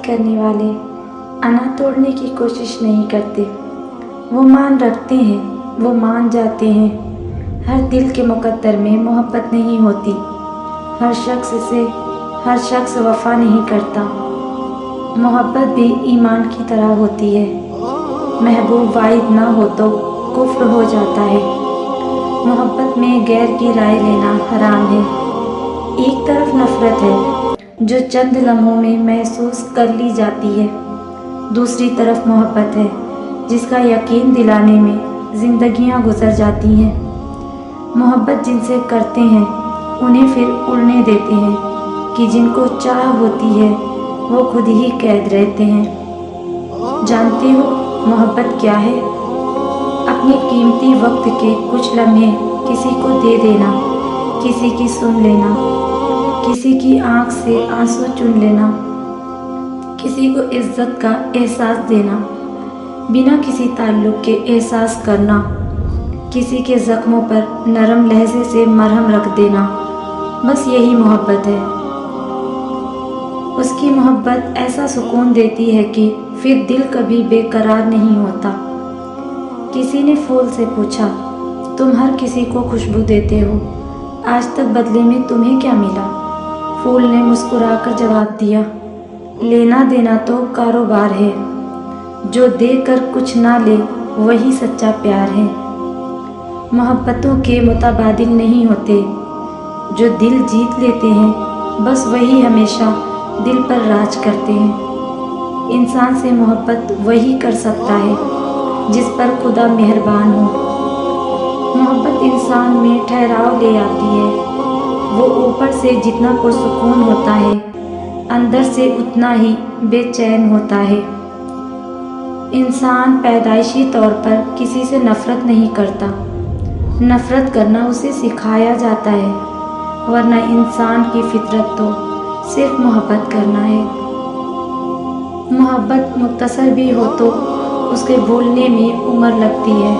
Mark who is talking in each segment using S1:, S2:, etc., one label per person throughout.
S1: کرنے والے انا توڑنے کی کوشش نہیں کرتے، وہ مان رکھتے ہیں، وہ مان جاتے ہیں۔ ہر دل کے مقدر میں محبت نہیں ہوتی، ہر شخص وفا نہیں کرتا۔ محبت بھی ایمان کی طرح ہوتی ہے، محبوب واحد نہ ہو تو کفر ہو جاتا ہے۔ محبت میں غیر کی رائے لینا حرام ہے۔ ایک طرف نفرت ہے جو چند لمحوں میں محسوس کر لی جاتی ہے، دوسری طرف محبت ہے جس کا یقین دلانے میں زندگیاں گزر جاتی ہیں۔ محبت جن سے کرتے ہیں انہیں پھر اڑنے دیتے ہیں کہ جن کو چاہ ہوتی ہے وہ خود ہی قید رہتے ہیں۔ جانتے ہو محبت کیا ہے؟ اپنے قیمتی وقت کے کچھ لمحے کسی کو دے دینا، کسی کی سن لینا، کسی کی آنکھ سے آنسو چن لینا، کسی کو عزت کا احساس دینا، بنا کسی تعلق کے احساس کرنا، کسی کے زخموں پر نرم لہجے سے مرہم رکھ دینا، بس یہی محبت ہے۔ اس کی محبت ایسا سکون دیتی ہے کہ پھر دل کبھی بے قرار نہیں ہوتا۔ کسی نے پھول سے پوچھا، تم ہر کسی کو خوشبو دیتے ہو، آج تک بدلے میں تمہیں کیا ملا؟ پھول نے مسکرا کر جواب دیا، لینا دینا تو کاروبار ہے، جو دے کر کچھ نہ لے وہی سچا پیار ہے۔ محبتوں کے متبادل نہیں ہوتے، جو دل جیت لیتے ہیں بس وہی ہمیشہ دل پر راج کرتے ہیں۔ انسان سے محبت وہی کر سکتا ہے جس پر خدا مہربان ہو۔ محبت انسان میں ٹھہراؤ لے آتی ہے، وہ اوپر سے جتنا پرسکون ہوتا ہے اندر سے اتنا ہی بے چین ہوتا ہے۔ انسان پیدائشی طور پر کسی سے نفرت نہیں کرتا، نفرت کرنا اسے سکھایا جاتا ہے، ورنہ انسان کی فطرت تو صرف محبت کرنا ہے۔ محبت مختصر بھی ہو تو اس کے بھولنے میں عمر لگتی ہے۔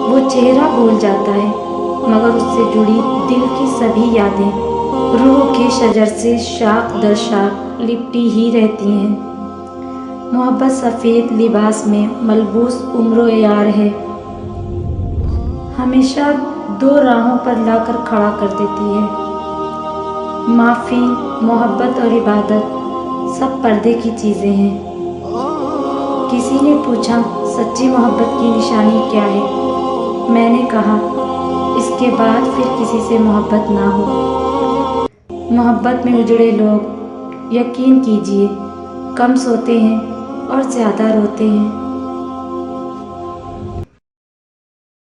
S1: وہ چہرہ بھول جاتا ہے مگر اس سے جڑی دل کی سبھی یادیں روح کے شجر سے شاخ در شاخ لپٹی ہی رہتی ہیں۔ محبت سفید لباس میں ملبوس عمر و یار ہے، ہمیشہ دو راہوں پر لا کر کھڑا کر دیتی ہے۔ معافی، محبت اور عبادت سب پردے کی چیزیں ہیں۔ کسی نے پوچھا، سچی محبت کی نشانی کیا ہے؟ میں نے کہا، اس کے بعد پھر کسی سے محبت نہ ہو۔ محبت میں اجڑے لوگ یقین کیجیے کم سوتے ہیں اور زیادہ روتے ہیں۔